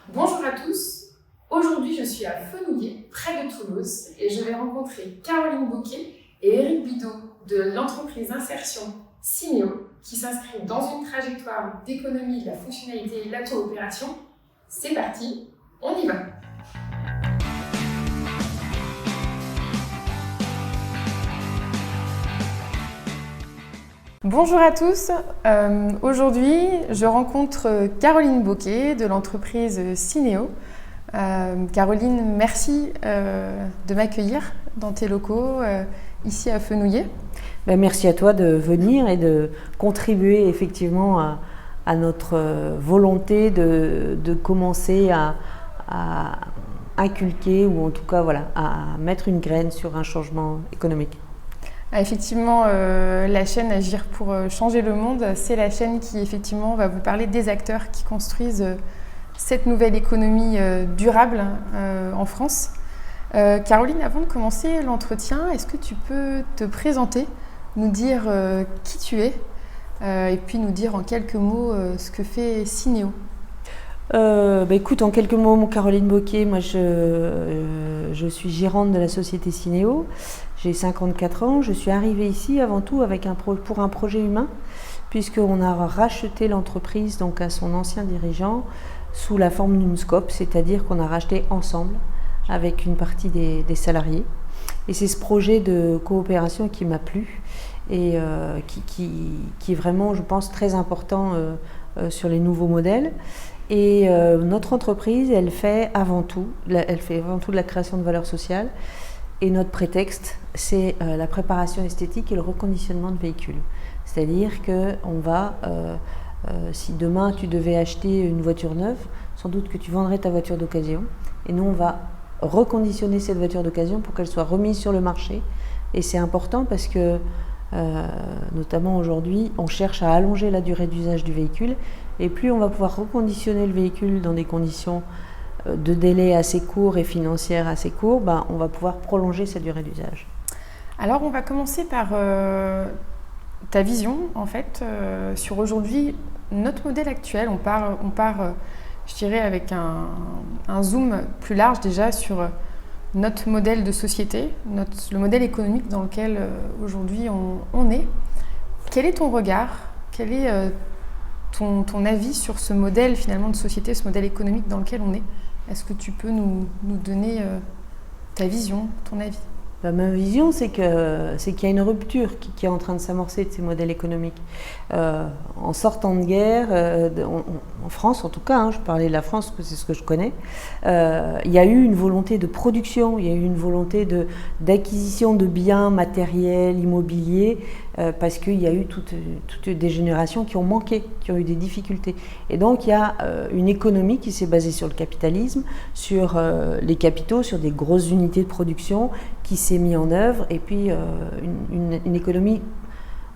Bonjour à tous, aujourd'hui je suis à Fenouillet, près de Toulouse, et je vais rencontrer Caroline Bouquet et Éric Bidot de l'entreprise Insertion Syneo qui s'inscrit dans une trajectoire d'économie de la fonctionnalité et de la coopération. C'est parti, on y va! Bonjour à tous, aujourd'hui je rencontre Caroline Bouquet de l'entreprise Syneo. Caroline, merci de m'accueillir dans tes locaux ici à Fenouillet. Merci à toi de venir et de contribuer effectivement à notre volonté de commencer à inculquer ou en tout cas à mettre une graine sur un changement économique. Effectivement, la chaîne Agir pour changer le monde, c'est la chaîne qui effectivement va vous parler des acteurs qui construisent cette nouvelle économie durable en France. Caroline, avant de commencer l'entretien, est-ce que tu peux te présenter, nous dire qui tu es et puis nous dire en quelques mots ce que fait Syneo? Écoute, en quelques mots, Caroline Bouquet, moi je suis gérante de la société Syneo. J'ai 54 ans, je suis arrivée ici avant tout pour un projet humain, puisqu'on a racheté l'entreprise donc à son ancien dirigeant sous la forme d'une scope, c'est-à-dire qu'on a racheté ensemble avec une partie des salariés. Et c'est ce projet de coopération qui m'a plu et qui est vraiment, je pense, très important sur les nouveaux modèles. Et notre entreprise, elle fait avant tout de la création de valeur sociale. Et notre prétexte, c'est la préparation esthétique et le reconditionnement de véhicules. C'est-à-dire qu'on va, si demain tu devais acheter une voiture neuve, sans doute que tu vendrais ta voiture d'occasion. Et nous, on va reconditionner cette voiture d'occasion pour qu'elle soit remise sur le marché. Et c'est important parce que, notamment aujourd'hui, on cherche à allonger la durée d'usage du véhicule. Et plus on va pouvoir reconditionner le véhicule dans des conditions de délai assez court et financières assez court, on va pouvoir prolonger sa durée d'usage. Alors on va commencer par ta vision en fait sur aujourd'hui notre modèle actuel. On part je dirais avec un zoom plus large déjà sur notre modèle de société, le modèle économique dans lequel aujourd'hui on est. Quel est ton regard? Quel est ton avis sur ce modèle finalement de société, ce modèle économique dans lequel on est? Est-ce que tu peux nous donner ta vision, ton avis? Ma vision, c'est qu'il y a une rupture qui est en train de s'amorcer de ces modèles économiques. En sortant de guerre, en France en tout cas, je parlais de la France parce que c'est ce que je connais, il y a eu une volonté de production, il y a eu une volonté d'acquisition de biens matériels, immobiliers, parce qu'il y a eu toutes des générations qui ont manqué, qui ont eu des difficultés. Et donc il y a une économie qui s'est basée sur le capitalisme, sur les capitaux, sur des grosses unités de production qui s'est mise en œuvre, et puis une économie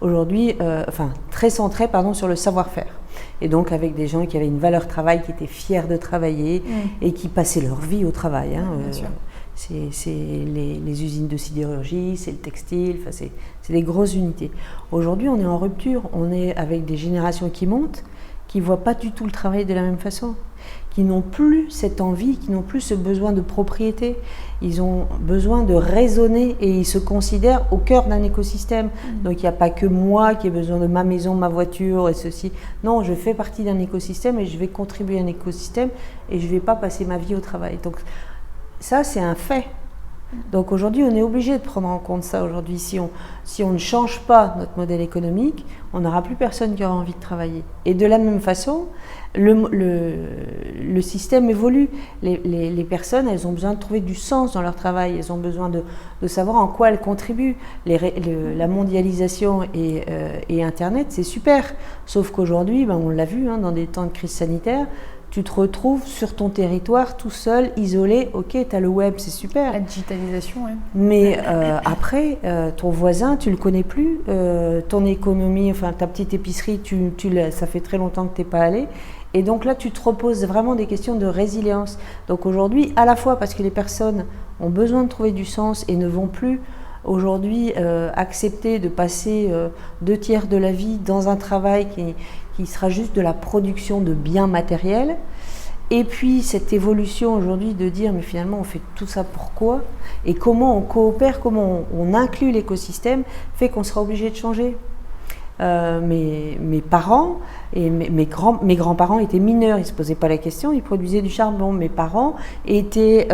aujourd'hui très centrée sur le savoir-faire. Et donc avec des gens qui avaient une valeur travail, qui étaient fiers de travailler et qui passaient leur vie au travail. Bien sûr. C'est les usines de sidérurgie, c'est le textile, c'est des grosses unités. Aujourd'hui, on est en rupture, on est avec des générations qui montent, qui ne voient pas du tout le travail de la même façon, qui n'ont plus cette envie, qui n'ont plus ce besoin de propriété. Ils ont besoin de raisonner et ils se considèrent au cœur d'un écosystème. Donc il n'y a pas que moi qui ai besoin de ma maison, ma voiture et ceci. Non, je fais partie d'un écosystème et je vais contribuer à un écosystème et je ne vais pas passer ma vie au travail. Donc ça, c'est un fait. Donc aujourd'hui, on est obligé de prendre en compte ça aujourd'hui. Si on ne change pas notre modèle économique, on n'aura plus personne qui aura envie de travailler. Et de la même façon, le système évolue. Les personnes, elles ont besoin de trouver du sens dans leur travail. Elles ont besoin de savoir en quoi elles contribuent. La mondialisation et Internet, c'est super. Sauf qu'aujourd'hui, on l'a vu dans des temps de crise sanitaire, tu te retrouves sur ton territoire tout seul, isolé. Ok, tu as le web, c'est super. La digitalisation, oui. Mais après, ton voisin, tu le connais plus. Ton économie, ta petite épicerie, ça fait très longtemps que tu n'es pas allé. Et donc là, tu te reposes vraiment des questions de résilience. Donc aujourd'hui, à la fois parce que les personnes ont besoin de trouver du sens et ne vont plus aujourd'hui accepter de passer 2/3 de la vie dans un travail qui sera juste de la production de biens matériels. Et puis cette évolution aujourd'hui de dire mais finalement on fait tout ça pourquoi et comment on coopère, comment on inclut l'écosystème fait qu'on sera obligé de changer. Mes parents et mes grands-parents étaient mineurs, ils ne se posaient pas la question, ils produisaient du charbon. Mes parents étaient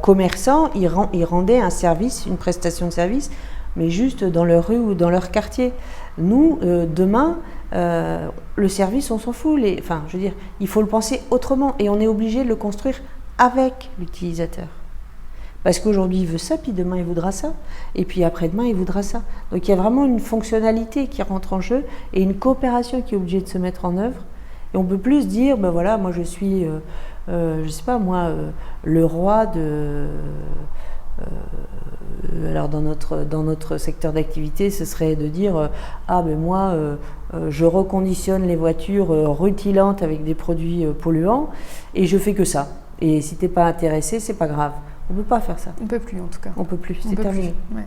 commerçants, ils rendaient un service, une prestation de service, mais juste dans leur rue ou dans leur quartier. Nous, demain, le service, on s'en fout. Je veux dire, il faut le penser autrement et on est obligé de le construire avec l'utilisateur. Parce qu'aujourd'hui, il veut ça, puis demain, il voudra ça. Et puis après-demain, il voudra ça. Donc, il y a vraiment une fonctionnalité qui rentre en jeu et une coopération qui est obligée de se mettre en œuvre. Et on peut plus dire, ben voilà, moi, je suis, je sais pas, moi, le roi de... alors, dans notre secteur d'activité, ce serait de dire, ah, ben moi, je reconditionne les voitures rutilantes avec des produits polluants et je fais que ça. Et si t'es pas intéressé, c'est pas grave. On ne peut pas faire ça. On ne peut plus en tout cas. On ne peut plus, c'est terminé. Ouais.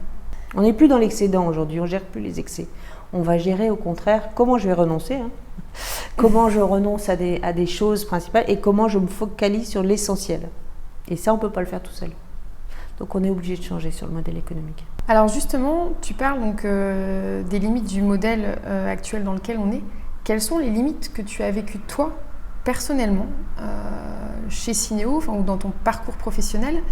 On n'est plus dans l'excédent aujourd'hui, on ne gère plus les excès. On va gérer au contraire comment je vais renoncer, comment je renonce à des choses principales et comment je me focalise sur l'essentiel. Et ça, on ne peut pas le faire tout seul. Donc on est obligé de changer sur le modèle économique. Alors justement, tu parles donc des limites du modèle actuel dans lequel on est. Quelles sont les limites que tu as vécues toi, personnellement, chez Syneo, ou dans ton parcours professionnel?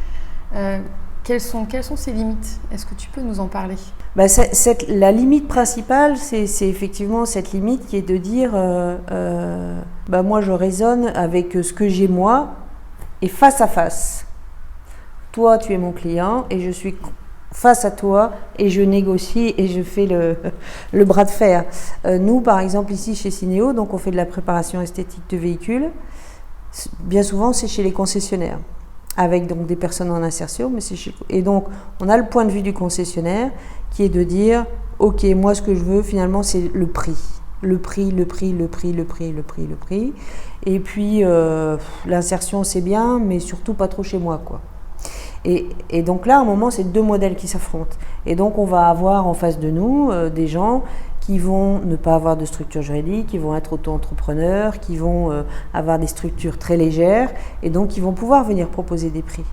Quelles sont ces limites? Est-ce que tu peux nous en parler? La limite principale, c'est effectivement cette limite qui est de dire moi je raisonne avec ce que j'ai moi et face à face. Toi tu es mon client et je suis face à toi et je négocie et je fais le bras de fer. Nous par exemple ici chez Syneo, donc on fait de la préparation esthétique de véhicules. Bien souvent c'est chez les concessionnaires, avec donc des personnes en insertion, et donc on a le point de vue du concessionnaire qui est de dire ok, moi ce que je veux finalement c'est le prix, et puis l'insertion c'est bien mais surtout pas trop chez moi quoi. Et donc là à un moment c'est deux modèles qui s'affrontent et donc on va avoir en face de nous des gens qui vont ne pas avoir de structure juridique, qui vont être auto-entrepreneurs, qui vont avoir des structures très légères et donc qui vont pouvoir venir proposer des prix.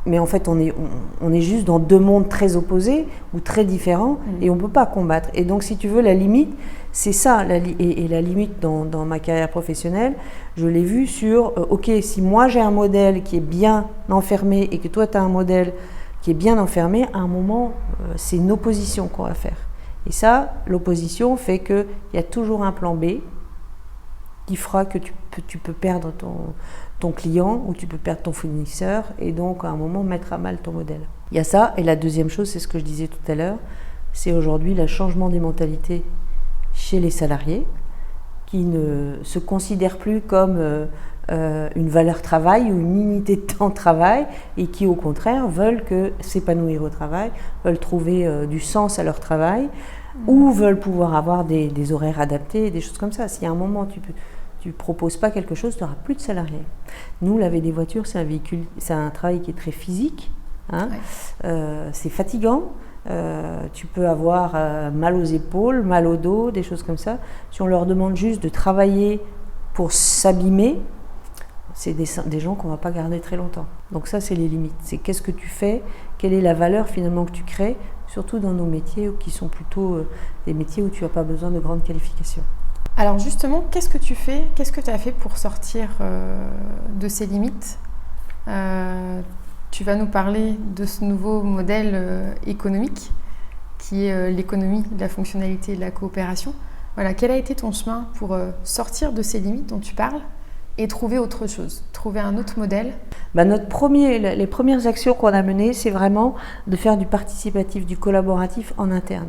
Mais en fait, on est juste dans deux mondes très opposés ou très différents et on ne peut pas combattre. Et donc, si tu veux, la limite, c'est ça. Et la limite dans ma carrière professionnelle, je l'ai vue sur, ok, si moi j'ai un modèle qui est bien enfermé et que toi tu as un modèle qui est bien enfermé, à un moment, c'est une opposition qu'on va faire. Et ça, l'opposition fait qu'il y a toujours un plan B qui fera que tu peux perdre ton client ou tu peux perdre ton fournisseur et donc à un moment mettre à mal ton modèle. Il y a ça. Et la deuxième chose, c'est ce que je disais tout à l'heure, c'est aujourd'hui le changement des mentalités chez les salariés qui ne se considèrent plus comme une valeur travail ou une unité de temps de travail et qui au contraire veulent s'épanouir au travail, veulent trouver du sens à leur travail ou veulent pouvoir avoir des horaires adaptés, des choses comme ça. Si à un moment tu proposes pas quelque chose, tu n'auras plus de salariés. Nous, laver des voitures, c'est un travail qui est très physique, c'est fatigant. Tu peux avoir mal aux épaules, mal au dos, des choses comme ça. Si on leur demande juste de travailler pour s'abîmer, c'est des gens qu'on ne va pas garder très longtemps. Donc ça, c'est les limites. C'est qu'est-ce que tu fais, quelle est la valeur finalement que tu crées, surtout dans nos métiers qui sont plutôt des métiers où tu n'as pas besoin de grandes qualifications. Alors justement, qu'est-ce que tu fais, qu'est-ce que tu as fait pour sortir de ces limites? Tu vas nous parler de ce nouveau modèle économique qui est l'économie de la fonctionnalité et de la coopération. Voilà, quel a été ton chemin pour sortir de ces limites dont tu parles et trouver autre chose, trouver un autre modèle? Les premières actions qu'on a menées, c'est vraiment de faire du participatif, du collaboratif en interne.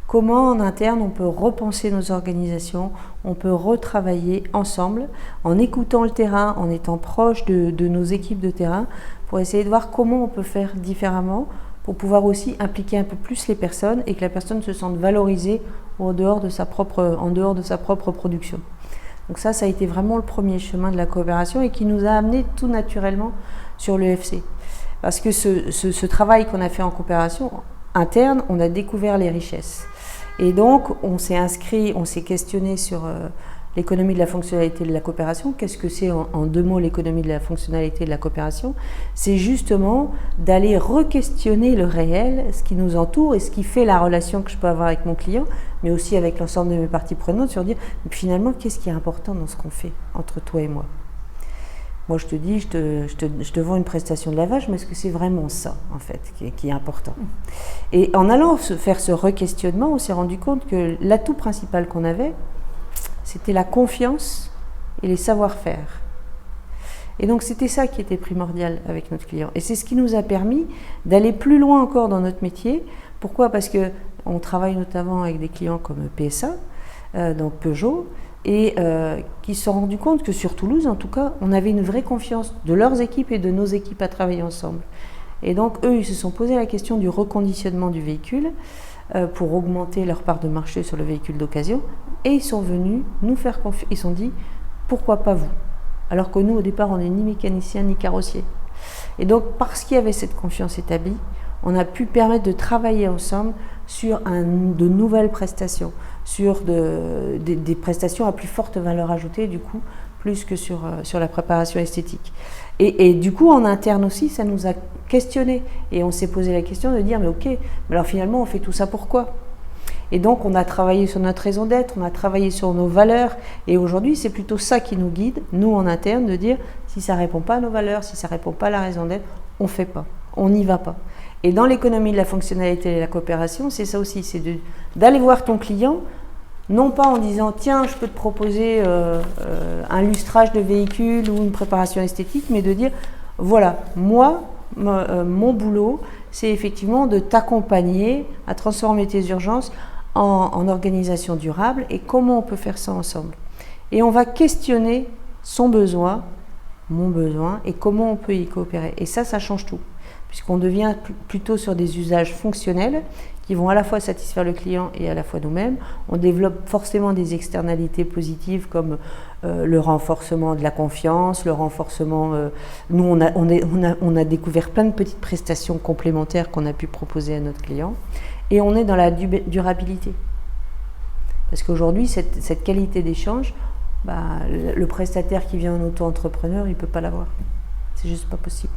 Comment en interne on peut repenser nos organisations, on peut retravailler ensemble en écoutant le terrain, en étant proche de nos équipes de terrain pour essayer de voir comment on peut faire différemment pour pouvoir aussi impliquer un peu plus les personnes et que la personne se sente valorisée en dehors de sa propre production. Donc ça a été vraiment le premier chemin de la coopération et qui nous a amené tout naturellement sur l'EFC. Parce que ce travail qu'on a fait en coopération interne, on a découvert les richesses. Et donc, on s'est inscrit, on s'est questionné sur l'économie de la fonctionnalité de la coopération. Qu'est-ce que c'est en 2 mots l'économie de la fonctionnalité de la coopération? C'est justement d'aller re-questionner le réel, ce qui nous entoure et ce qui fait la relation que je peux avoir avec mon client, mais aussi avec l'ensemble de mes parties prenantes, sur dire finalement qu'est-ce qui est important dans ce qu'on fait entre toi et moi. Moi je te dis, je te vends une prestation de lavage, mais est-ce que c'est vraiment ça en fait qui est important? Et en allant faire ce re-questionnement, on s'est rendu compte que l'atout principal qu'on avait, c'était la confiance et les savoir-faire. Et donc c'était ça qui était primordial avec notre client. Et c'est ce qui nous a permis d'aller plus loin encore dans notre métier. Pourquoi? Parce qu'on travaille notamment avec des clients comme PSA, donc Peugeot, et qui se sont rendus compte que sur Toulouse, en tout cas, on avait une vraie confiance de leurs équipes et de nos équipes à travailler ensemble. Et donc eux, ils se sont posé la question du reconditionnement du véhicule pour augmenter leur part de marché sur le véhicule d'occasion, et ils sont venus nous faire confiance. Ils se sont dit, pourquoi pas vous? Alors que nous, au départ, on n'est ni mécanicien ni carrossier. Et donc, parce qu'il y avait cette confiance établie, on a pu permettre de travailler ensemble sur de nouvelles prestations, sur des prestations à plus forte valeur ajoutée, du coup, plus que sur la préparation esthétique. Et du coup, en interne aussi, ça nous a questionné. Et on s'est posé la question de dire, mais ok, mais alors finalement, on fait tout ça pourquoi? Et donc, on a travaillé sur notre raison d'être, on a travaillé sur nos valeurs. Et aujourd'hui, c'est plutôt ça qui nous guide, nous en interne, de dire, si ça ne répond pas à nos valeurs, si ça ne répond pas à la raison d'être, on ne fait pas, on n'y va pas. Et dans l'économie de la fonctionnalité et de la coopération, c'est ça aussi, c'est d'aller voir ton client, non pas en disant tiens, je peux te proposer un lustrage de véhicule ou une préparation esthétique, mais de dire voilà, moi, mon boulot, c'est effectivement de t'accompagner à transformer tes urgences en organisation durable, et comment on peut faire ça ensemble. Et on va questionner son besoin, mon besoin, et comment on peut y coopérer. Et ça change tout, puisqu'on devient plutôt sur des usages fonctionnels qui vont à la fois satisfaire le client et à la fois nous-mêmes. On développe forcément des externalités positives comme le renforcement de la confiance, le renforcement... nous, on a découvert plein de petites prestations complémentaires qu'on a pu proposer à notre client. Et on est dans la durabilité. Parce qu'aujourd'hui, cette qualité d'échange, le prestataire qui vient en auto-entrepreneur, il ne peut pas l'avoir. C'est juste pas possible.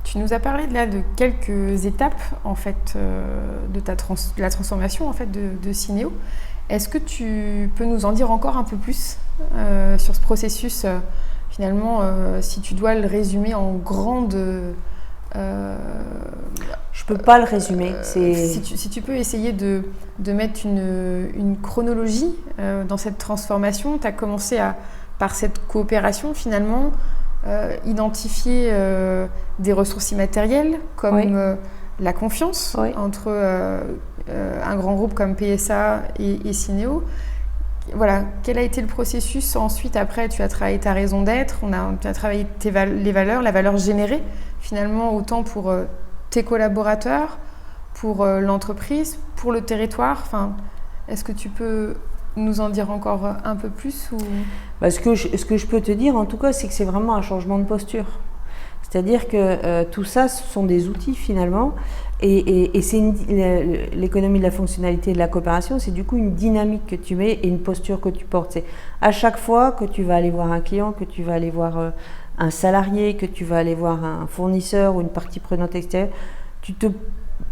Tu nous as parlé de quelques étapes en fait de la transformation en fait de Syneo. Est-ce que tu peux nous en dire encore un peu plus sur ce processus finalement, si tu dois le résumer en grande je peux pas le résumer. Si tu peux essayer de mettre une chronologie dans cette transformation, tu as commencé par cette coopération finalement. Identifier des ressources immatérielles comme oui. La confiance oui. entre un grand groupe comme PSA et Syneo. Voilà, quel a été le processus ensuite? Après, tu as travaillé ta raison d'être, tu as travaillé les valeurs, la valeur générée finalement autant pour tes collaborateurs, pour l'entreprise, pour le territoire. Enfin, est-ce que tu peux nous en dire encore un peu plus ou... Ce que je peux te dire en tout cas, c'est que c'est vraiment un changement de posture. C'est-à-dire que tout ça, ce sont des outils finalement, et c'est l'économie de la fonctionnalité et de la coopération, c'est du coup une dynamique que tu mets et une posture que tu portes. C'est à chaque fois que tu vas aller voir un client, que tu vas aller voir un salarié, que tu vas aller voir un fournisseur ou une partie prenante extérieure,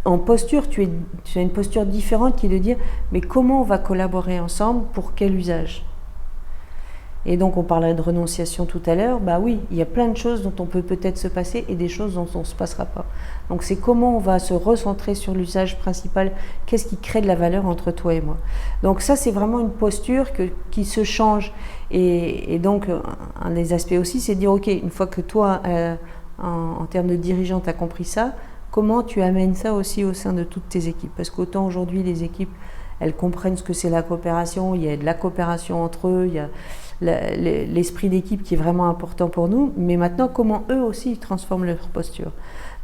en posture, tu as une posture différente qui est de dire mais comment on va collaborer ensemble, pour quel usage? Et donc on parlait de renonciation tout à l'heure, oui, il y a plein de choses dont on peut peut-être se passer et des choses dont on ne se passera pas. Donc c'est comment on va se recentrer sur l'usage principal, qu'est-ce qui crée de la valeur entre toi et moi. Donc ça c'est vraiment une posture qui se change. Et donc un des aspects aussi c'est de dire ok, une fois que toi en termes de dirigeant tu as compris ça, comment tu amènes ça aussi au sein de toutes tes équipes? Parce qu'autant aujourd'hui les équipes elles comprennent ce que c'est la coopération, il y a de la coopération entre eux, il y a l'esprit d'équipe qui est vraiment important pour nous, mais maintenant comment eux aussi ils transforment leur posture.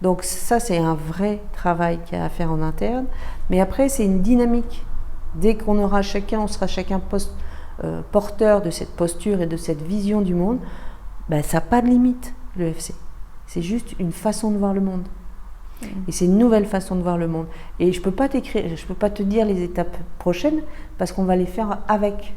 Donc ça c'est un vrai travail qu'il y a à faire en interne, mais après c'est une dynamique. Dès qu'on aura chacun, on sera chacun porteur de cette posture et de cette vision du monde, ça n'a pas de limite le FC. C'est juste une façon de voir le monde. Et c'est une nouvelle façon de voir le monde. Et je peux pas te dire les étapes prochaines parce qu'on va les faire avec.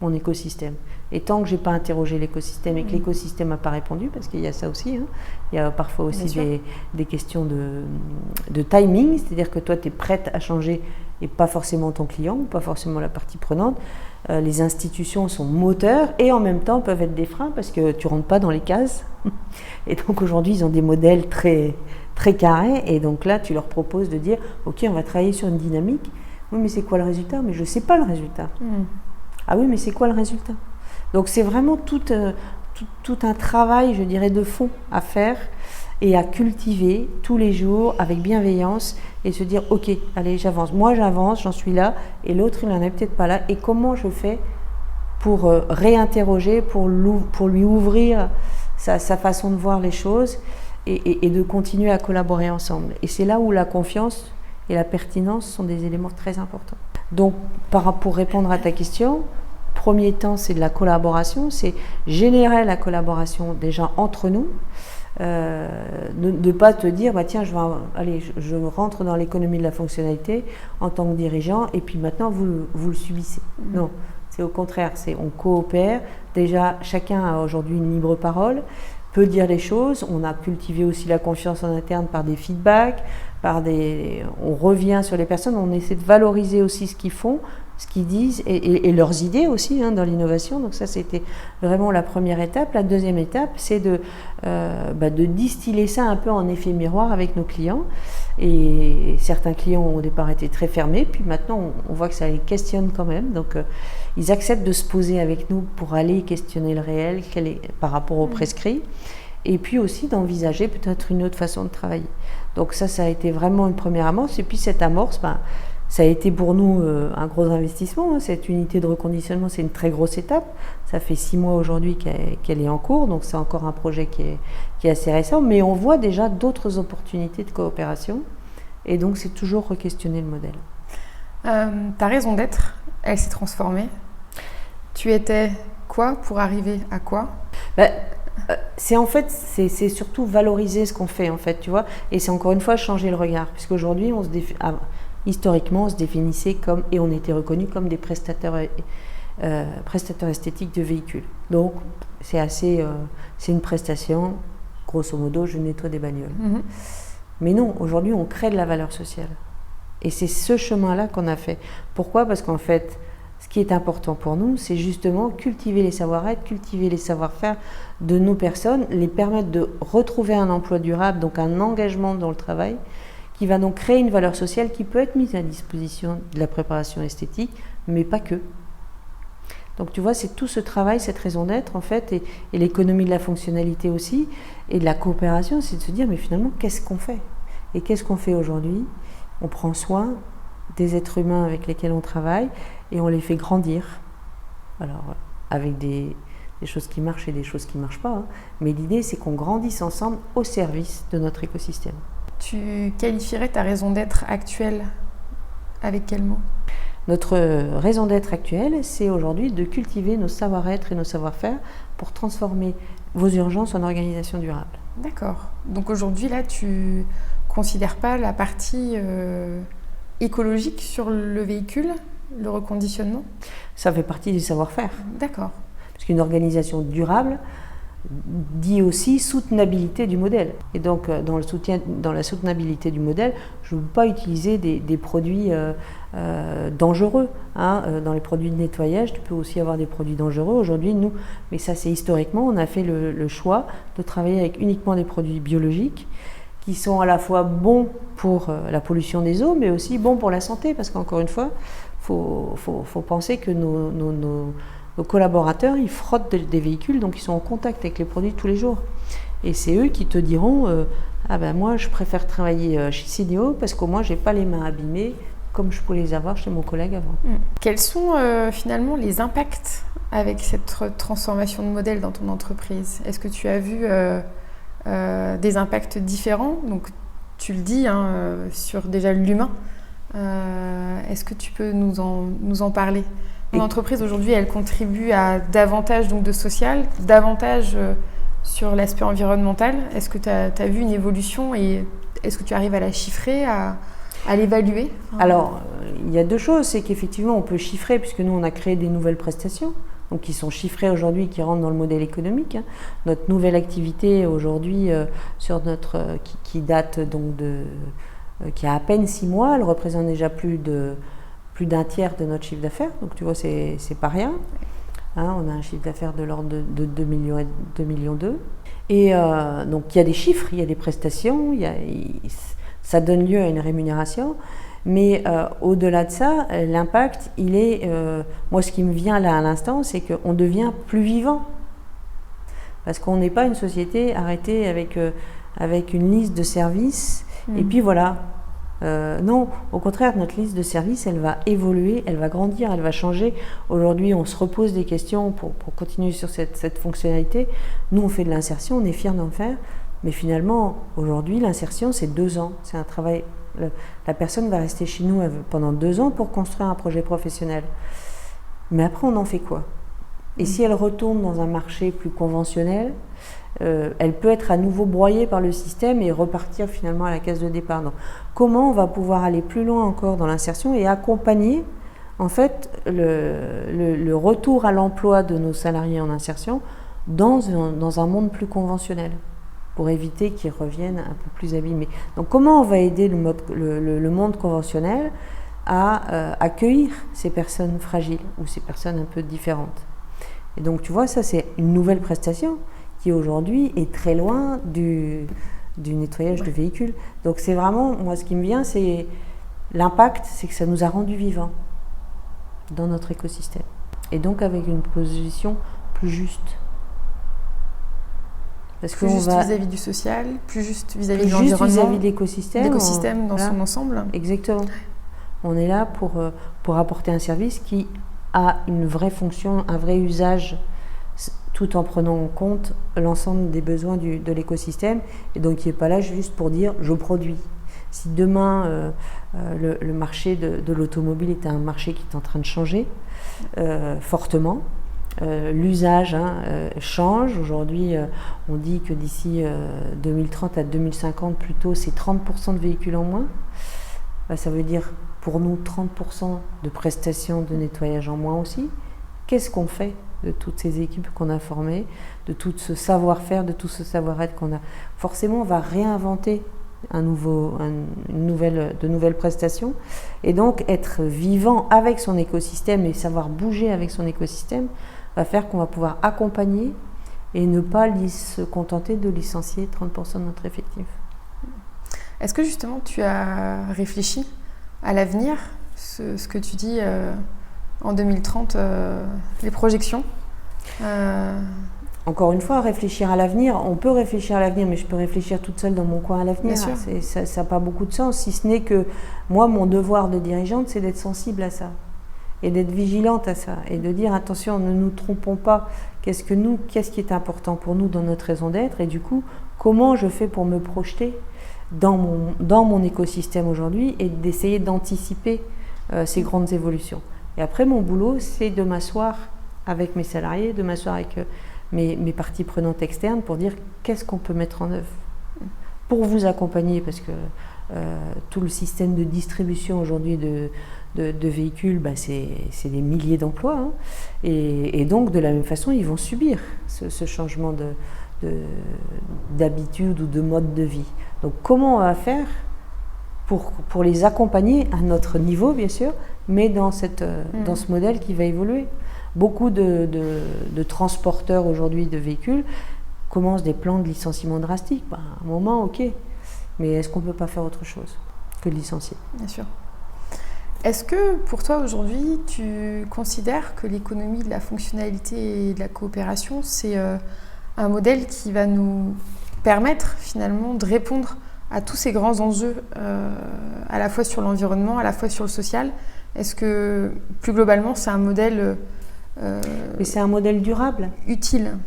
mon écosystème. Et tant que je n'ai pas interrogé l'écosystème et que l'écosystème n'a pas répondu, parce qu'il y a ça aussi, hein, il y a parfois aussi des questions de timing, c'est-à-dire que toi, tu es prête à changer et pas forcément ton client, pas forcément la partie prenante. Les institutions sont moteurs et en même temps peuvent être des freins parce que tu ne rentres pas dans les cases. Et donc aujourd'hui, ils ont des modèles très, très carrés. Et donc là, tu leur proposes de dire, OK, on va travailler sur une dynamique. Oui, mais c'est quoi le résultat? Mais je ne sais pas le résultat. Ah oui, mais c'est quoi le résultat? Donc c'est vraiment tout un travail, je dirais, de fond à faire et à cultiver tous les jours avec bienveillance et se dire, OK, allez, j'avance. Moi, j'avance, j'en suis là, et l'autre, il n'en est peut-être pas là. Et comment je fais pour réinterroger, pour lui ouvrir sa façon de voir les choses et de continuer à collaborer ensemble. Et c'est là où la confiance et la pertinence sont des éléments très importants. Donc, pour répondre à ta question, premier temps, c'est de la collaboration, c'est générer la collaboration déjà entre nous. Ne pas te dire, bah tiens, je rentre dans l'économie de la fonctionnalité en tant que dirigeant et puis maintenant vous le subissez. Non, c'est au contraire, on coopère. Déjà, chacun a aujourd'hui une libre parole, peut dire les choses. On a cultivé aussi la confiance en interne par des feedbacks, on revient sur les personnes, on essaie de valoriser aussi ce qu'ils font, ce qu'ils disent et leurs idées aussi dans l'innovation. Donc ça, c'était vraiment la première étape. La deuxième étape, c'est de distiller ça un peu en effet miroir avec nos clients. Et certains clients ont au départ été très fermés, puis maintenant on voit que ça les questionne quand même. Donc ils acceptent de se poser avec nous pour aller questionner le réel par rapport au prescrit. Et puis aussi d'envisager peut-être une autre façon de travailler. Donc ça a été vraiment une première amorce. Et puis cette amorce, ça a été pour nous un gros investissement. Cette unité de reconditionnement, c'est une très grosse étape. Ça fait 6 mois aujourd'hui qu'elle est en cours, donc c'est encore un projet qui est assez récent. Mais on voit déjà d'autres opportunités de coopération. Et donc c'est toujours re-questionner le modèle. Ta raison d'être, elle s'est transformée. Tu étais quoi pour arriver à quoi? C'est surtout valoriser ce qu'on fait en fait, tu vois, et c'est encore une fois changer le regard, puisqu'aujourd'hui historiquement on se définissait comme, et on était reconnus comme des prestateurs esthétiques de véhicules. Donc c'est une prestation, grosso modo, je nettoie des bagnoles. Mais non, aujourd'hui on crée de la valeur sociale, et c'est ce chemin-là qu'on a fait. Pourquoi? Parce qu'en fait, ce qui est important pour nous, c'est justement cultiver les savoir-être, cultiver les savoir-faire de nos personnes, les permettre de retrouver un emploi durable, donc un engagement dans le travail, qui va donc créer une valeur sociale qui peut être mise à disposition de la préparation esthétique, mais pas que. Donc tu vois, c'est tout ce travail, cette raison d'être en fait, et l'économie de la fonctionnalité aussi, et de la coopération, c'est de se dire, mais finalement, qu'est-ce qu'on fait? Et qu'est-ce qu'on fait aujourd'hui? On prend soin des êtres humains avec lesquels on travaille, et on les fait grandir. Alors, avec des choses qui marchent et des choses qui ne marchent pas. Mais l'idée, c'est qu'on grandisse ensemble au service de notre écosystème. Tu qualifierais ta raison d'être actuelle avec quel mot? Notre raison d'être actuelle, c'est aujourd'hui de cultiver nos savoir-être et nos savoir-faire pour transformer vos urgences en organisation durable. D'accord. Donc aujourd'hui, là, tu ne considères pas la partie écologique sur le véhicule, le reconditionnement? Ça fait partie du savoir-faire. D'accord. Parce qu'une organisation durable dit aussi soutenabilité du modèle. Et donc, dans la soutenabilité du modèle, je ne veux pas utiliser des produits dangereux. Dans les produits de nettoyage, tu peux aussi avoir des produits dangereux. Aujourd'hui, nous, mais ça c'est historiquement, on a fait le choix de travailler avec uniquement des produits biologiques qui sont à la fois bons pour la pollution des eaux, mais aussi bons pour la santé, parce qu'encore une fois, faut penser que nos collaborateurs, ils frottent des véhicules, donc ils sont en contact avec les produits tous les jours. Et c'est eux qui te diront moi, je préfère travailler chez Cineo parce qu'au moins, je n'ai pas les mains abîmées comme je pouvais les avoir chez mon collègue avant. Quels sont finalement les impacts avec cette transformation de modèle dans ton entreprise? Est-ce que tu as vu des impacts différents? Donc, tu le dis sur déjà l'humain. Est-ce que tu peux nous en parler? Mon entreprise aujourd'hui, elle contribue à davantage donc, de social, davantage sur l'aspect environnemental. Est-ce que tu as vu une évolution et est-ce que tu arrives à la chiffrer À l'évaluer? Alors, il y a deux choses. C'est qu'effectivement, on peut chiffrer, puisque nous, on a créé des nouvelles prestations, donc qui sont chiffrées aujourd'hui, qui rentrent dans le modèle économique. Notre nouvelle activité aujourd'hui, qui date donc qui a à peine 6 mois, elle représente déjà plus d'un tiers de notre chiffre d'affaires. Donc tu vois, c'est pas rien. On a un chiffre d'affaires de l'ordre de 2 millions, 2 millions 2. Et donc il y a des chiffres, il y a des prestations, ça donne lieu à une rémunération. Mais au-delà de ça, l'impact, il est... moi, ce qui me vient là à l'instant, c'est qu'on devient plus vivant. Parce qu'on n'est pas une société arrêtée avec une liste de services. Et puis voilà. Non, au contraire, notre liste de services, elle va évoluer, elle va grandir, elle va changer. Aujourd'hui, on se repose des questions pour continuer sur cette fonctionnalité. Nous, on fait de l'insertion, on est fiers d'en faire. Mais finalement, aujourd'hui, l'insertion, c'est 2 ans. C'est un travail... La personne va rester chez nous pendant 2 ans pour construire un projet professionnel. Mais après, on en fait quoi? Et si elle retourne dans un marché plus conventionnel, elle peut être à nouveau broyée par le système et repartir finalement à la case de départ. Donc, comment on va pouvoir aller plus loin encore dans l'insertion et accompagner en fait le retour à l'emploi de nos salariés en insertion dans un monde plus conventionnel, pour éviter qu'ils reviennent un peu plus abîmés. Donc comment on va aider le monde conventionnel à accueillir ces personnes fragiles ou ces personnes un peu différentes? Et donc tu vois, ça c'est une nouvelle prestation qui aujourd'hui est très loin du nettoyage de véhicules. Donc c'est vraiment, moi ce qui me vient, c'est l'impact, c'est que ça nous a rendus vivants dans notre écosystème. Et donc avec une position plus juste. Parce plus juste vis-à-vis du social, plus juste vis-à-vis de l'environnement, vis-à-vis de l'écosystème dans son ensemble. Exactement. On est là pour apporter un service qui a une vraie fonction, un vrai usage, tout en prenant en compte l'ensemble des besoins de l'écosystème, et donc qui n'est pas là juste pour dire je produis. Si demain le marché de l'automobile est un marché qui est en train de changer fortement, l'usage change. Aujourd'hui, on dit que d'ici 2030 à 2050, plutôt, c'est 30% de véhicules en moins. Ça veut dire pour nous 30% de prestations de nettoyage en moins aussi. Qu'est-ce qu'on fait de toutes ces équipes qu'on a formées, de tout ce savoir-faire, de tout ce savoir-être qu'on a? Forcément, on va réinventer de nouvelles prestations, et donc être vivant avec son écosystème et savoir bouger avec son écosystème va faire qu'on va pouvoir accompagner et ne pas se contenter de licencier 30% de notre effectif. Est-ce que justement tu as réfléchi à l'avenir, ce que tu dis en 2030, les projections Encore une fois, réfléchir à l'avenir, on peut réfléchir à l'avenir, mais je peux réfléchir toute seule dans mon coin à l'avenir. Ça n'a pas beaucoup de sens, si ce n'est que moi, mon devoir de dirigeante, c'est d'être sensible à ça et d'être vigilante à ça et de dire attention, ne nous trompons pas, qu'est-ce qui est important pour nous dans notre raison d'être, et du coup, comment je fais pour me projeter dans mon écosystème aujourd'hui et d'essayer d'anticiper ces grandes évolutions. Et après, mon boulot, c'est de m'asseoir avec mes salariés, de m'asseoir avec mes parties prenantes externes pour dire qu'est-ce qu'on peut mettre en œuvre pour vous accompagner, parce que tout le système de distribution aujourd'hui de véhicules, c'est des milliers d'emplois, et donc de la même façon ils vont subir ce changement d'habitude ou de mode de vie. Donc comment on va faire pour les accompagner à notre niveau, bien sûr, mais dans ce modèle qui va évoluer. Beaucoup de transporteurs aujourd'hui de véhicules commencent des plans de licenciement drastiques. À un moment, ok, mais est-ce qu'on ne peut pas faire autre chose que de licencier? Bien sûr. Est-ce que pour toi aujourd'hui, tu considères que l'économie de la fonctionnalité et de la coopération, c'est un modèle qui va nous permettre finalement de répondre à tous ces grands enjeux, à la fois sur l'environnement, à la fois sur le social? Est-ce que plus globalement, c'est un modèle mais c'est un modèle durable. Utile,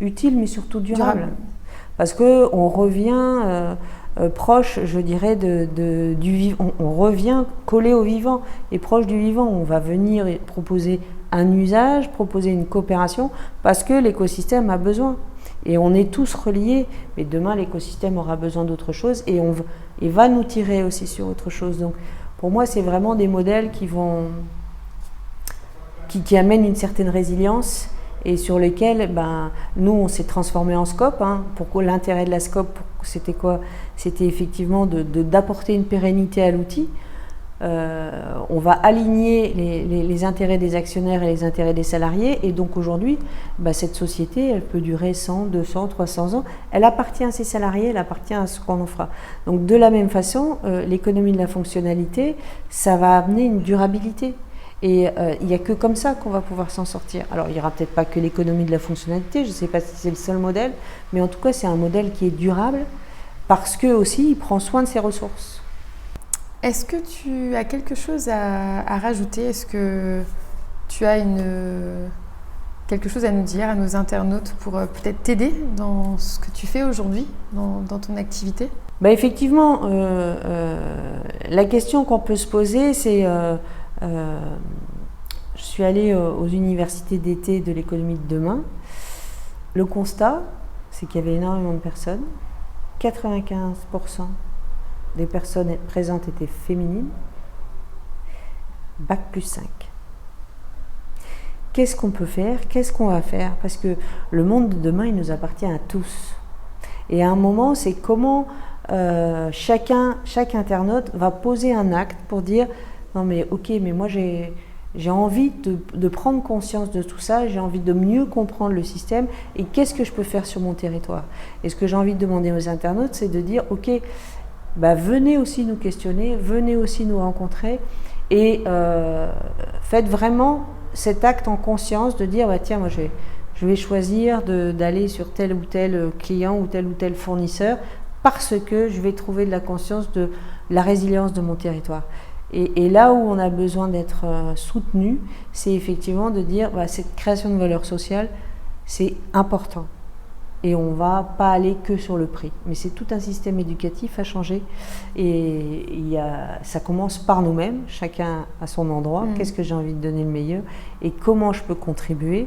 mais surtout durable. Parce qu'on revient proche, je dirais, du vivant. On revient collé au vivant et proche du vivant. On va venir proposer un usage, proposer une coopération, parce que l'écosystème a besoin. Et on est tous reliés, mais demain l'écosystème aura besoin d'autre chose et va nous tirer aussi sur autre chose. Donc pour moi, c'est vraiment des modèles qui amènent une certaine résilience et sur lesquels nous, on s'est transformé en scope. Pourquoi l'intérêt de la scope, c'était quoi? C'était effectivement d'apporter une pérennité à l'outil. On va aligner les intérêts des actionnaires et les intérêts des salariés. Et donc aujourd'hui, cette société, elle peut durer 100, 200, 300 ans. Elle appartient à ses salariés, elle appartient à ce qu'on en fera. Donc de la même façon, l'économie de la fonctionnalité, ça va amener une durabilité. Et il n'y a que comme ça qu'on va pouvoir s'en sortir. Alors il n'y aura peut-être pas que l'économie de la fonctionnalité, je ne sais pas si c'est le seul modèle, mais en tout cas c'est un modèle qui est durable parce que aussi il prend soin de ses ressources. Est-ce que tu as quelque chose à rajouter? Est-ce que tu as quelque chose à nous dire, à nos internautes, pour peut-être t'aider dans ce que tu fais aujourd'hui, dans ton activité? Effectivement, la question qu'on peut se poser, c'est... je suis allée aux universités d'été de l'économie de demain. Le constat, c'est qu'il y avait énormément de personnes. 95% des personnes présentes étaient féminines. Bac plus 5. Qu'est-ce qu'on peut faire? Qu'est-ce qu'on va faire? Parce que le monde de demain, il nous appartient à tous. Et à un moment, c'est comment chaque internaute va poser un acte pour dire « Non mais ok, mais moi j'ai envie de prendre conscience de tout ça, j'ai envie de mieux comprendre le système et qu'est-ce que je peux faire sur mon territoire ?» Et ce que j'ai envie de demander aux internautes, c'est de dire « Ok, venez aussi nous questionner, venez aussi nous rencontrer et faites vraiment cet acte en conscience de dire tiens, moi je vais choisir d'aller sur tel ou tel client ou tel fournisseur parce que je vais trouver de la conscience de la résilience de mon territoire. » Et là où on a besoin d'être soutenu, c'est effectivement de dire cette création de valeur sociale, c'est important. Et on ne va pas aller que sur le prix. Mais c'est tout un système éducatif à changer. Et ça commence par nous-mêmes, chacun à son endroit. Qu'est-ce que j'ai envie de donner le meilleur et comment je peux contribuer.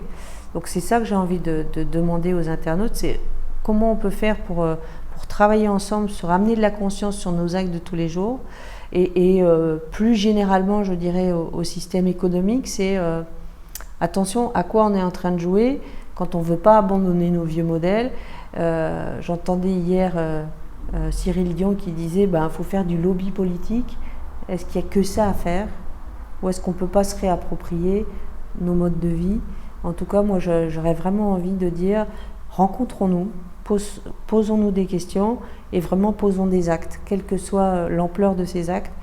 Donc c'est ça que j'ai envie de demander aux internautes, c'est comment on peut faire pour travailler ensemble, sur amener de la conscience sur nos actes de tous les jours. Et plus généralement, je dirais, au système économique, c'est attention à quoi on est en train de jouer quand on ne veut pas abandonner nos vieux modèles. J'entendais hier Cyril Dion qui disait faut faire du lobby politique. Est-ce qu'il n'y a que ça à faire? Ou est-ce qu'on ne peut pas se réapproprier nos modes de vie? En tout cas, moi, j'aurais vraiment envie de dire rencontrons-nous, posons-nous des questions et vraiment posons des actes, quelle que soit l'ampleur de ces actes,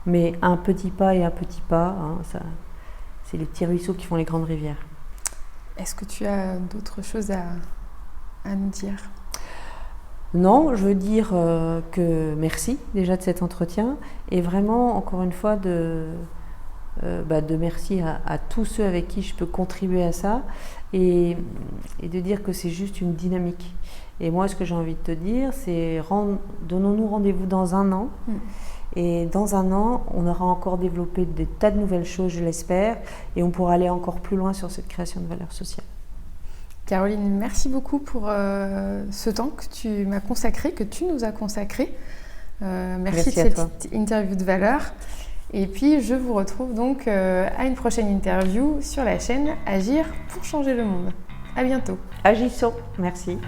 mais un petit pas et un petit pas, c'est les petits ruisseaux qui font les grandes rivières. Est-ce que tu as d'autres choses à nous dire? Non, je veux dire que merci déjà de cet entretien et vraiment, encore une fois, de merci à tous ceux avec qui je peux contribuer à ça et de dire que c'est juste une dynamique. Et moi, ce que j'ai envie de te dire, c'est donnons-nous rendez-vous dans un an. Et dans un an, on aura encore développé des tas de nouvelles choses, je l'espère, et on pourra aller encore plus loin sur cette création de valeur sociale. Caroline, merci beaucoup pour ce temps que tu m'as consacré, que tu nous as consacré. Merci de cette interview de valeur. Et puis, je vous retrouve donc à une prochaine interview sur la chaîne Agir pour changer le monde. À bientôt. Agissons. Merci.